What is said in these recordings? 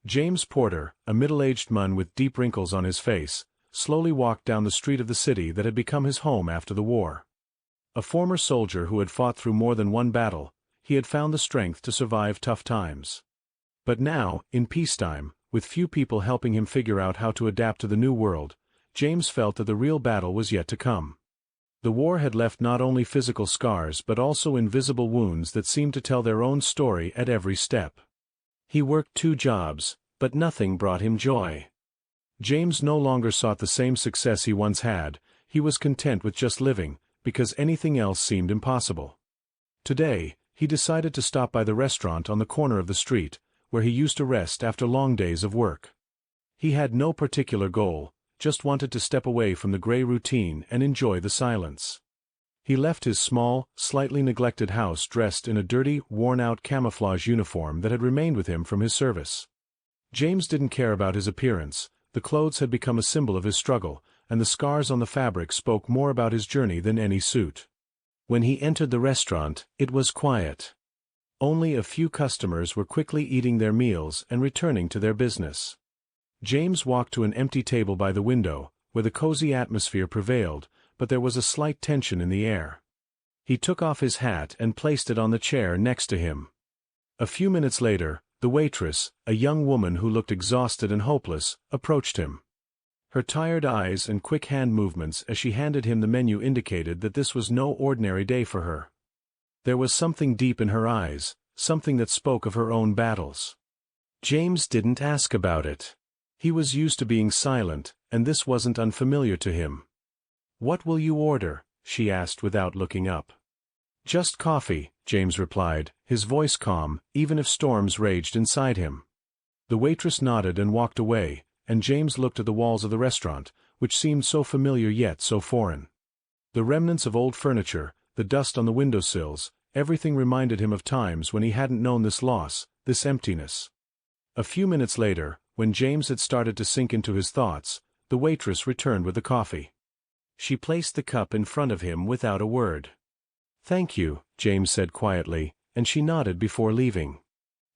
James Porter, a middle-aged man with deep wrinkles on his face, slowly walked down the street of the city that had become his home after the war. A former soldier who had fought through more than one battle, he had found the strength to survive tough times. But now, in peacetime, with few people helping him figure out how to adapt to the new world, James felt that the real battle was yet to come. The war had left not only physical scars but also invisible wounds that seemed to tell their own story at every step. He worked 2 jobs, but nothing brought him joy. James no longer sought the same success he once had. He was content with just living, because anything else seemed impossible. Today, he decided to stop by the restaurant on the corner of the street, where he used to rest after long days of work. He had no particular goal, just wanted to step away from the gray routine and enjoy the silence. He left his small, slightly neglected house dressed in a dirty, worn-out camouflage uniform that had remained with him from his service. James didn't care about his appearance. The clothes had become a symbol of his struggle, and the scars on the fabric spoke more about his journey than any suit. When he entered the restaurant, it was quiet. Only a few customers were quickly eating their meals and returning to their business. James walked to an empty table by the window, where the cozy atmosphere prevailed, but there was a slight tension in the air. He took off his hat and placed it on the chair next to him. A few minutes later, the waitress, a young woman who looked exhausted and hopeless, approached him. Her tired eyes and quick hand movements as she handed him the menu indicated that this was no ordinary day for her. There was something deep in her eyes, something that spoke of her own battles. James didn't ask about it. He was used to being silent, and this wasn't unfamiliar to him. "What will you order?" she asked without looking up. "Just coffee," James replied, his voice calm, even if storms raged inside him. The waitress nodded and walked away, and James looked at the walls of the restaurant, which seemed so familiar yet so foreign. The remnants of old furniture, the dust on the windowsills, everything reminded him of times when he hadn't known this loss, this emptiness. A few minutes later, when James had started to sink into his thoughts, the waitress returned with the coffee. She placed the cup in front of him without a word. "Thank you," James said quietly, and she nodded before leaving.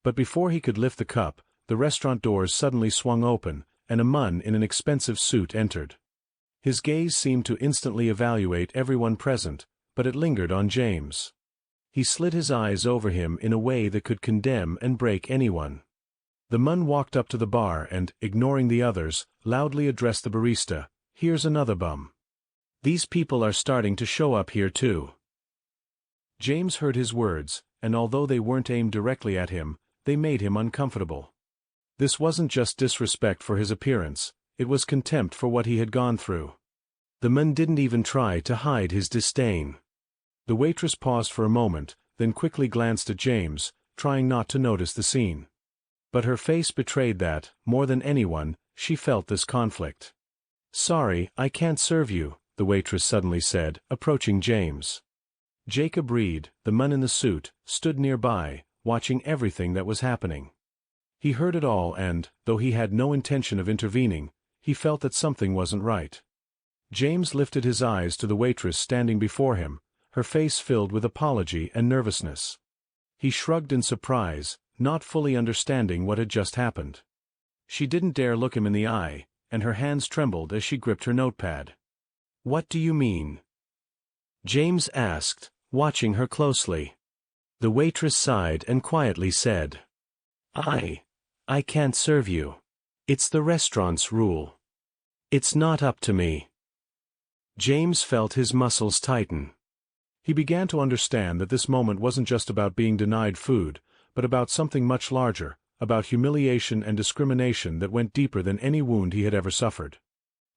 But before he could lift the cup, the restaurant doors suddenly swung open, and a man in an expensive suit entered. His gaze seemed to instantly evaluate everyone present, but it lingered on James. He slid his eyes over him in a way that could condemn and break anyone. The man walked up to the bar and, ignoring the others, loudly addressed the barista, "Here's another bum. These people are starting to show up here too." James heard his words, and although they weren't aimed directly at him, they made him uncomfortable. This wasn't just disrespect for his appearance, it was contempt for what he had gone through. The man didn't even try to hide his disdain. The waitress paused for a moment, then quickly glanced at James, trying not to notice the scene. But her face betrayed that, more than anyone, she felt this conflict. "Sorry, I can't serve you," the waitress suddenly said, approaching James. Jacob Reed, the man in the suit, stood nearby, watching everything that was happening. He heard it all and, though he had no intention of intervening, he felt that something wasn't right. James lifted his eyes to the waitress standing before him, her face filled with apology and nervousness. He shrugged in surprise, not fully understanding what had just happened. She didn't dare look him in the eye, and her hands trembled as she gripped her notepad. "What do you mean?" James asked, watching her closely. The waitress sighed and quietly said, I can't serve you. It's the restaurant's rule. It's not up to me." James felt his muscles tighten. He began to understand that this moment wasn't just about being denied food, but about something much larger, about humiliation and discrimination that went deeper than any wound he had ever suffered.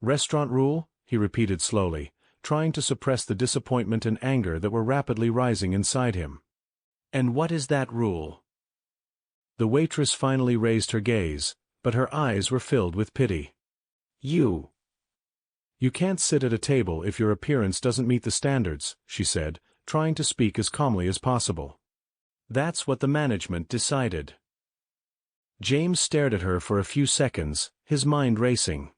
"Restaurant rule?" he repeated slowly, trying to suppress the disappointment and anger that were rapidly rising inside him. "And what is that rule?" The waitress finally raised her gaze, but her eyes were filled with pity. You can't sit at a table if your appearance doesn't meet the standards," she said, trying to speak as calmly as possible. "That's what the management decided." James stared at her for a few seconds, his mind racing.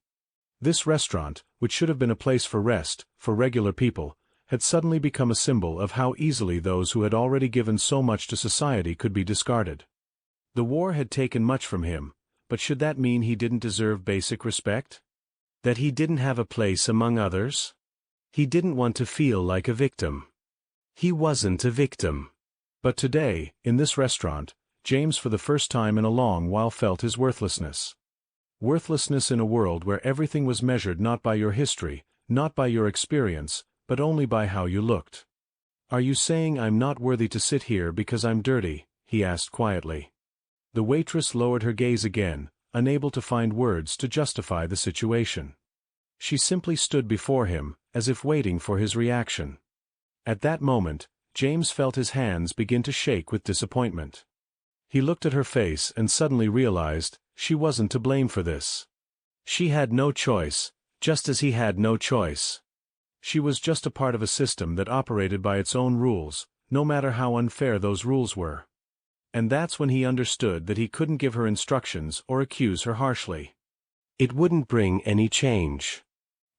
This restaurant, which should have been a place for rest, for regular people, had suddenly become a symbol of how easily those who had already given so much to society could be discarded. The war had taken much from him, but should that mean he didn't deserve basic respect? That he didn't have a place among others? He didn't want to feel like a victim. He wasn't a victim. But today, in this restaurant, James for the first time in a long while felt his worthlessness. Worthlessness in a world where everything was measured not by your history, not by your experience, but only by how you looked. "Are you saying I'm not worthy to sit here because I'm dirty?" he asked quietly. The waitress lowered her gaze again, unable to find words to justify the situation. She simply stood before him, as if waiting for his reaction. At that moment, James felt his hands begin to shake with disappointment. He looked at her face and suddenly realized she wasn't to blame for this. She had no choice, just as he had no choice. She was just a part of a system that operated by its own rules, no matter how unfair those rules were. And that's when he understood that he couldn't give her instructions or accuse her harshly. It wouldn't bring any change.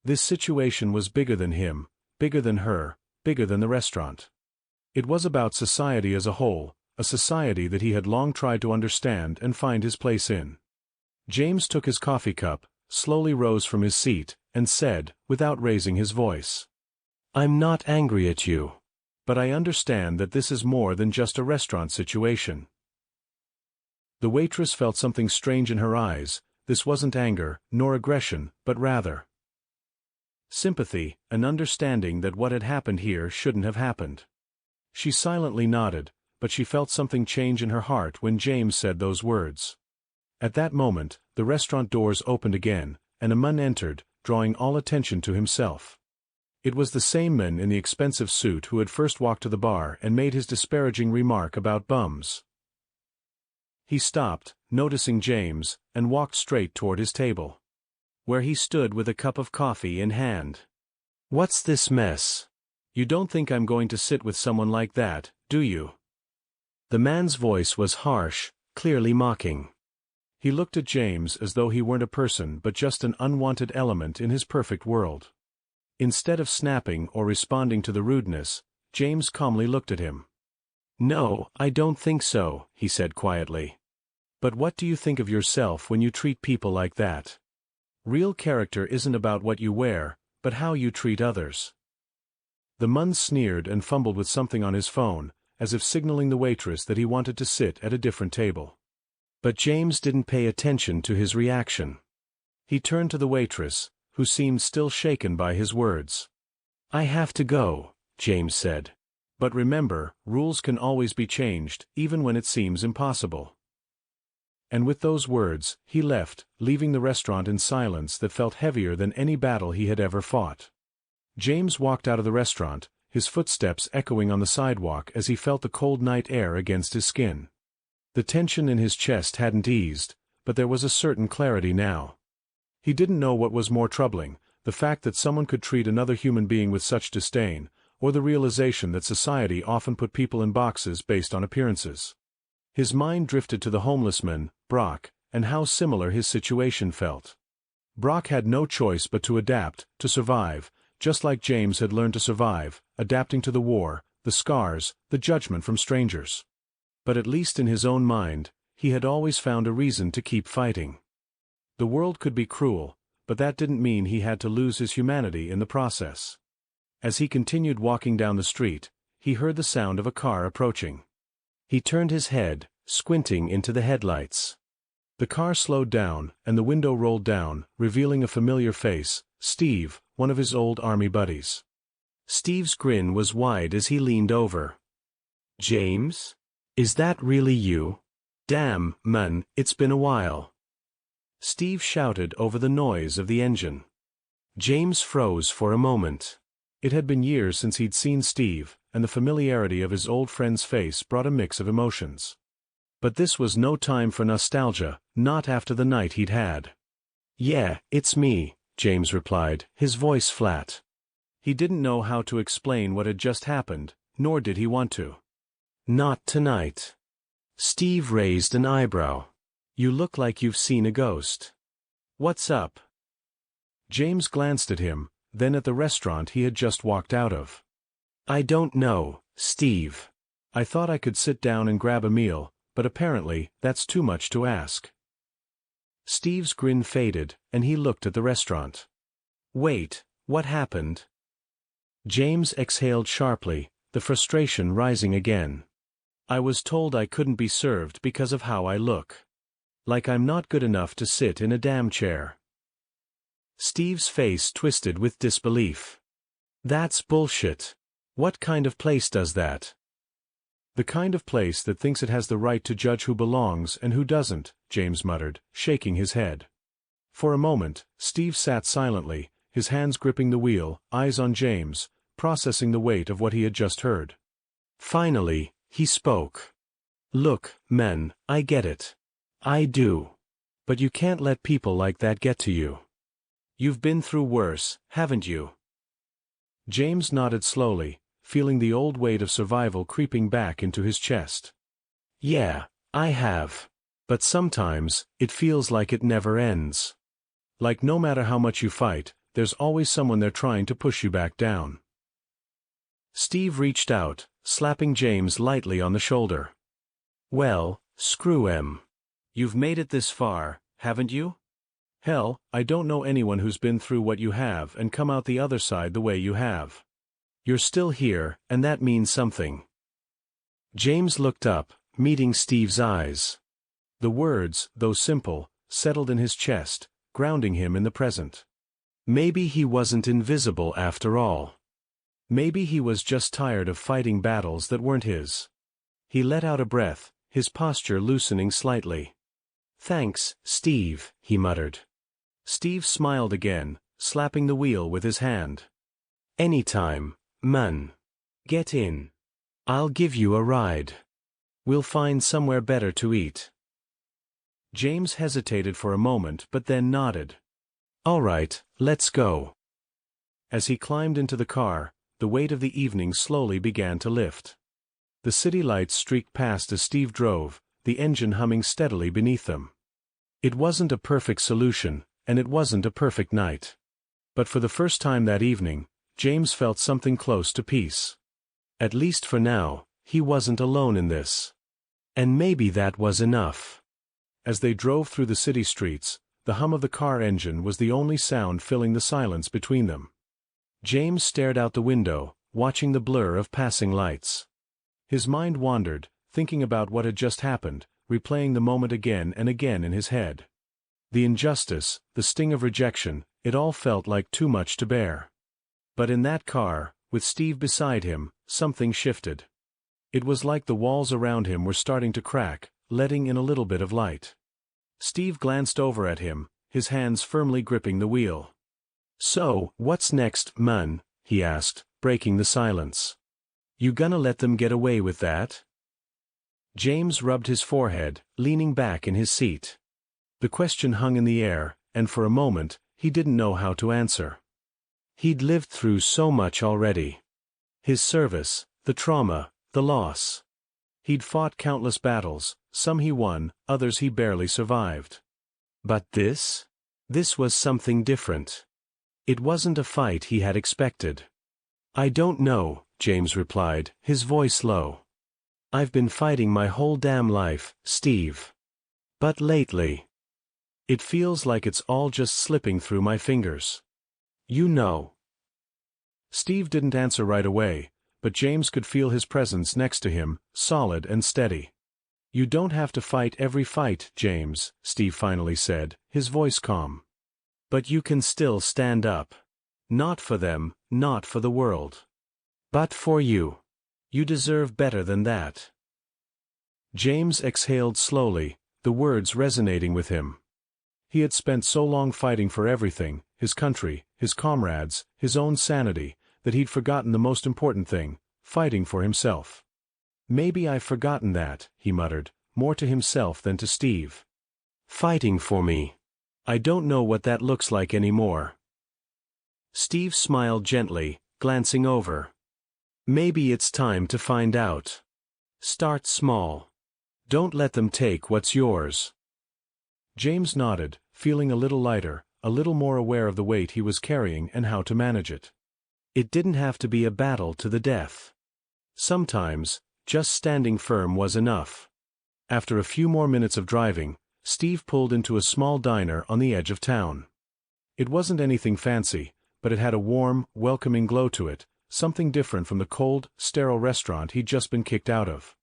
This situation was bigger than him, bigger than her, bigger than the restaurant. It was about society as a whole, a society that he had long tried to understand and find his place in. James took his coffee cup, slowly rose from his seat, and said, without raising his voice, "I'm not angry at you. But I understand that this is more than just a restaurant situation." The waitress felt something strange in her eyes. This wasn't anger, nor aggression, but rather sympathy, an understanding that what had happened here shouldn't have happened. She silently nodded, but she felt something change in her heart when James said those words. At that moment, the restaurant doors opened again, and a man entered, drawing all attention to himself. It was the same man in the expensive suit who had first walked to the bar and made his disparaging remark about bums. He stopped, noticing James, and walked straight toward his table, where he stood with a cup of coffee in hand. "What's this mess? You don't think I'm going to sit with someone like that, do you?" The man's voice was harsh, clearly mocking. He looked at James as though he weren't a person but just an unwanted element in his perfect world. Instead of snapping or responding to the rudeness, James calmly looked at him. "No, I don't think so," he said quietly. "But what do you think of yourself when you treat people like that? Real character isn't about what you wear, but how you treat others." The man sneered and fumbled with something on his phone, as if signaling the waitress that he wanted to sit at a different table. But James didn't pay attention to his reaction. He turned to the waitress, who seemed still shaken by his words. "I have to go," James said. "But remember, rules can always be changed, even when it seems impossible." And with those words, he left, leaving the restaurant in silence that felt heavier than any battle he had ever fought. James walked out of the restaurant, his footsteps echoing on the sidewalk as he felt the cold night air against his skin. The tension in his chest hadn't eased, but there was a certain clarity now. He didn't know what was more troubling, the fact that someone could treat another human being with such disdain, or the realization that society often put people in boxes based on appearances. His mind drifted to the homeless man, Brock, and how similar his situation felt. Brock had no choice but to adapt, to survive, just like James had learned to survive, adapting to the war, the scars, the judgment from strangers. But at least in his own mind, he had always found a reason to keep fighting. The world could be cruel, but that didn't mean he had to lose his humanity in the process. As he continued walking down the street, he heard the sound of a car approaching. He turned his head, squinting into the headlights. The car slowed down, and the window rolled down, revealing a familiar face, Steve, one of his old army buddies. Steve's grin was wide as he leaned over. "James? Is that really you? Damn, man, it's been a while." Steve shouted over the noise of the engine. James froze for a moment. It had been years since he'd seen Steve, and the familiarity of his old friend's face brought a mix of emotions. But this was no time for nostalgia, not after the night he'd had. "Yeah, it's me," James replied, his voice flat. He didn't know how to explain what had just happened, nor did he want to. "Not tonight." Steve raised an eyebrow. "You look like you've seen a ghost. What's up?" James glanced at him, then at the restaurant he had just walked out of. "I don't know, Steve. I thought I could sit down and grab a meal, but apparently, that's too much to ask." Steve's grin faded, and he looked at the restaurant. Wait, what happened? James exhaled sharply, the frustration rising again. I was told I couldn't be served because of how I look. Like I'm not good enough to sit in a damn chair. Steve's face twisted with disbelief. That's bullshit. What kind of place does that? The kind of place that thinks it has the right to judge who belongs and who doesn't, James muttered, shaking his head. For a moment, Steve sat silently, his hands gripping the wheel, eyes on James, processing the weight of what he had just heard. Finally, he spoke. Look, men, I get it. I do. But you can't let people like that get to you. You've been through worse, haven't you? James nodded slowly, feeling the old weight of survival creeping back into his chest. Yeah, I have. But sometimes, it feels like it never ends. Like no matter how much you fight, there's always someone there trying to push you back down. Steve reached out, slapping James lightly on the shoulder. Well, screw him. You've made it this far, haven't you? Hell, I don't know anyone who's been through what you have and come out the other side the way you have. You're still here, and that means something. James looked up, meeting Steve's eyes. The words, though simple, settled in his chest, grounding him in the present. Maybe he wasn't invisible after all. Maybe he was just tired of fighting battles that weren't his. He let out a breath, his posture loosening slightly. Thanks, Steve, he muttered. Steve smiled again, slapping the wheel with his hand. Anytime, man. Get in. I'll give you a ride. We'll find somewhere better to eat. James hesitated for a moment but then nodded. All right, let's go. As he climbed into the car, the weight of the evening slowly began to lift. The city lights streaked past as Steve drove, the engine humming steadily beneath them. It wasn't a perfect solution, and it wasn't a perfect night. But for the first time that evening, James felt something close to peace. At least for now, he wasn't alone in this. And maybe that was enough. As they drove through the city streets, the hum of the car engine was the only sound filling the silence between them. James stared out the window, watching the blur of passing lights. His mind wandered, thinking about what had just happened, replaying the moment again and again in his head. The injustice, the sting of rejection, it all felt like too much to bear. But in that car, with Steve beside him, something shifted. It was like the walls around him were starting to crack, letting in a little bit of light. Steve glanced over at him, his hands firmly gripping the wheel. So, what's next, man? He asked, breaking the silence. You gonna let them get away with that? James rubbed his forehead, leaning back in his seat. The question hung in the air, and for a moment, he didn't know how to answer. He'd lived through so much already. His service, the trauma, the loss. He'd fought countless battles, some he won, others he barely survived. But this? This was something different. It wasn't a fight he had expected. I don't know, James replied, his voice low. I've been fighting my whole damn life, Steve. But lately, it feels like it's all just slipping through my fingers. You know. Steve didn't answer right away, but James could feel his presence next to him, solid and steady. You don't have to fight every fight, James, Steve finally said, his voice calm. But you can still stand up. Not for them, not for the world. But for you. You deserve better than that. James exhaled slowly, the words resonating with him. He had spent so long fighting for everything, his country, his comrades, his own sanity, that he'd forgotten the most important thing, fighting for himself. Maybe I've forgotten that, he muttered, more to himself than to Steve. Fighting for me. I don't know what that looks like anymore. Steve smiled gently, glancing over. Maybe it's time to find out. Start small. Don't let them take what's yours. James nodded, feeling a little lighter, a little more aware of the weight he was carrying and how to manage it. It didn't have to be a battle to the death. Sometimes, just standing firm was enough. After a few more minutes of driving, Steve pulled into a small diner on the edge of town. It wasn't anything fancy, but it had a warm, welcoming glow to it, something different from the cold, sterile restaurant he'd just been kicked out of.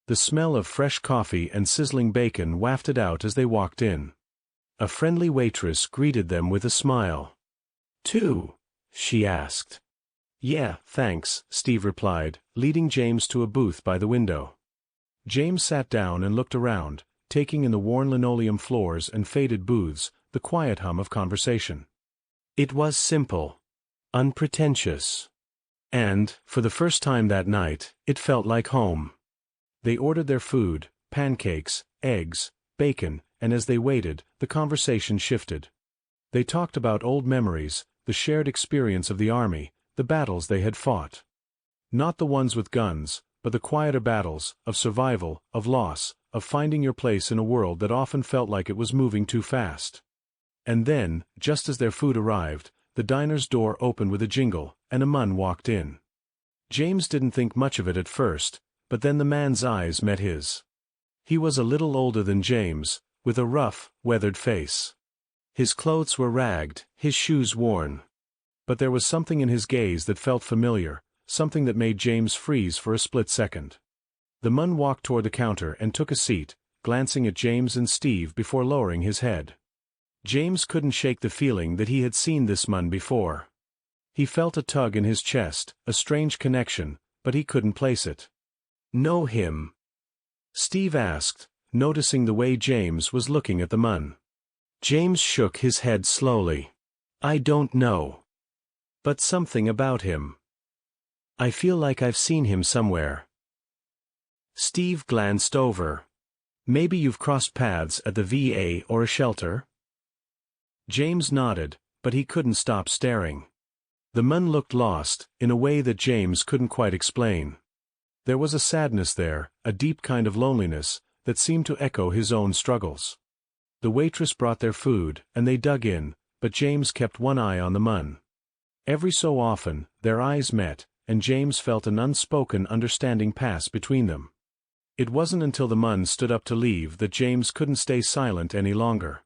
The smell of fresh coffee and sizzling bacon wafted out as they walked in. A friendly waitress greeted them with a smile. "Two?" she asked. "Yeah, thanks," Steve replied, leading James to a booth by the window. James sat down and looked around, taking in the worn linoleum floors and faded booths, the quiet hum of conversation. It was simple, unpretentious. And, for the first time that night, it felt like home. They ordered their food, pancakes, eggs, bacon, and as they waited, the conversation shifted. They talked about old memories, the shared experience of the army, the battles they had fought. Not the ones with guns, but the quieter battles, of survival, of loss, of finding your place in a world that often felt like it was moving too fast. And then, just as their food arrived, the diner's door opened with a jingle, and a man walked in. James didn't think much of it at first, but then the man's eyes met his. He was a little older than James, with a rough, weathered face. His clothes were ragged, his shoes worn. But there was something in his gaze that felt familiar, something that made James freeze for a split second. The man walked toward the counter and took a seat, glancing at James and Steve before lowering his head. James couldn't shake the feeling that he had seen this man before. He felt a tug in his chest, a strange connection, but he couldn't place it. "Know him?" Steve asked, noticing the way James was looking at the man. James shook his head slowly. "I don't know. But something about him. I feel like I've seen him somewhere." Steve glanced over. "Maybe you've crossed paths at the VA or a shelter?" James nodded, but he couldn't stop staring. The man looked lost, in a way that James couldn't quite explain. There was a sadness there, a deep kind of loneliness, that seemed to echo his own struggles. The waitress brought their food, and they dug in, but James kept one eye on the man. Every so often, their eyes met, and James felt an unspoken understanding pass between them. It wasn't until the man stood up to leave that James couldn't stay silent any longer.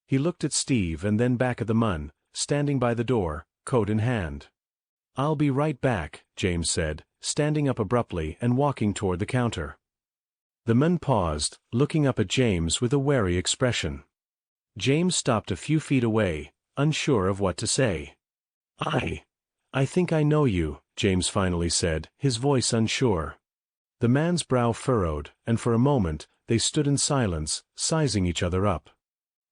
He looked at Steve and then back at the man, standing by the door, coat in hand. "I'll be right back," James said, standing up abruptly and walking toward the counter. The man paused, looking up at James with a wary expression. James stopped a few feet away, unsure of what to say. I think I know you," James finally said, his voice unsure. The man's brow furrowed, and for a moment, they stood in silence, sizing each other up.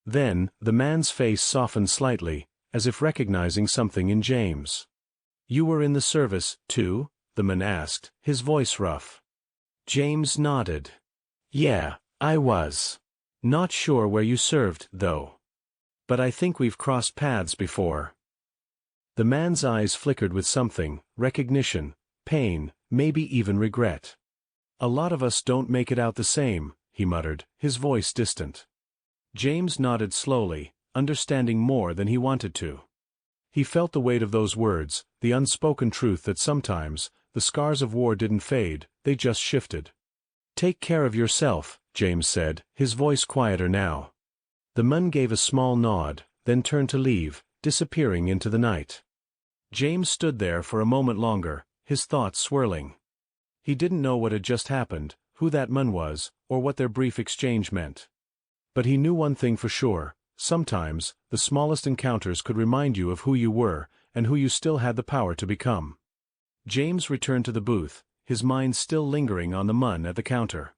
Then, the man's face softened slightly, as if recognizing something in James. "You were in the service, too?" the man asked, his voice rough. James nodded. "Yeah, I was. Not sure where you served, though. But I think we've crossed paths before." The man's eyes flickered with something, recognition, pain, maybe even regret. "A lot of us don't make it out the same," he muttered, his voice distant. James nodded slowly, understanding more than he wanted to. He felt the weight of those words, the unspoken truth that sometimes, the scars of war didn't fade, they just shifted. "Take care of yourself," James said, his voice quieter now. The man gave a small nod, then turned to leave, disappearing into the night. James stood there for a moment longer, his thoughts swirling. He didn't know what had just happened, who that man was, or what their brief exchange meant. But he knew one thing for sure: sometimes, the smallest encounters could remind you of who you were, and who you still had the power to become. James returned to the booth, his mind still lingering on the man at the counter.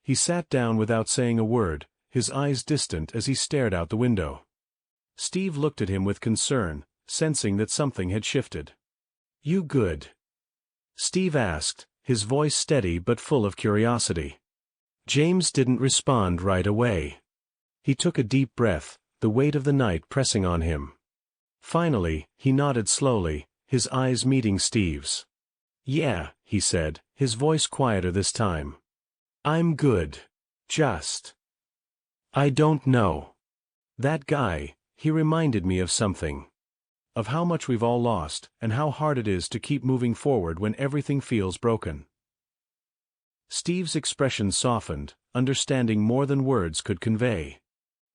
He sat down without saying a word, his eyes distant as he stared out the window. Steve looked at him with concern, sensing that something had shifted. "You good?" Steve asked, his voice steady but full of curiosity. James didn't respond right away. He took a deep breath, the weight of the night pressing on him. Finally, he nodded slowly, his eyes meeting Steve's. "Yeah," he said, his voice quieter this time. "I'm good. Just. I don't know. That guy, he reminded me of something. Of how much we've all lost, and how hard it is to keep moving forward when everything feels broken." Steve's expression softened, understanding more than words could convey.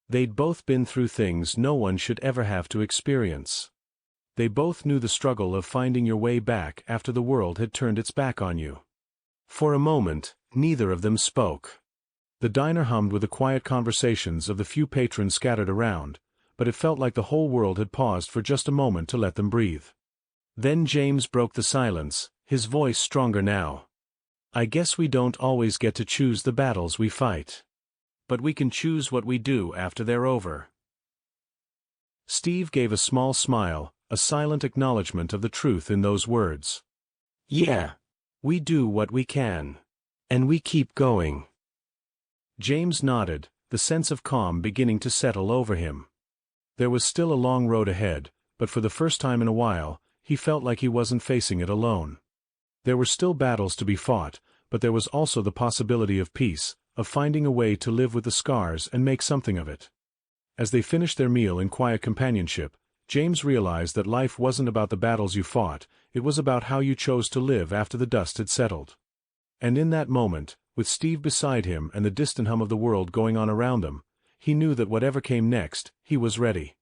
They'd both been through things no one should ever have to experience. They both knew the struggle of finding your way back after the world had turned its back on you. For a moment, neither of them spoke. The diner hummed with the quiet conversations of the few patrons scattered around, but it felt like the whole world had paused for just a moment to let them breathe. Then James broke the silence, his voice stronger now. "I guess we don't always get to choose the battles we fight. But we can choose what we do after they're over." Steve gave a small smile, a silent acknowledgement of the truth in those words. "Yeah. We do what we can. And we keep going." James nodded, the sense of calm beginning to settle over him. There was still a long road ahead, but for the first time in a while, he felt like he wasn't facing it alone. There were still battles to be fought, but there was also the possibility of peace, of finding a way to live with the scars and make something of it. As they finished their meal in quiet companionship, James realized that life wasn't about the battles you fought, it was about how you chose to live after the dust had settled. And in that moment, with Steve beside him and the distant hum of the world going on around them, he knew that whatever came next, he was ready.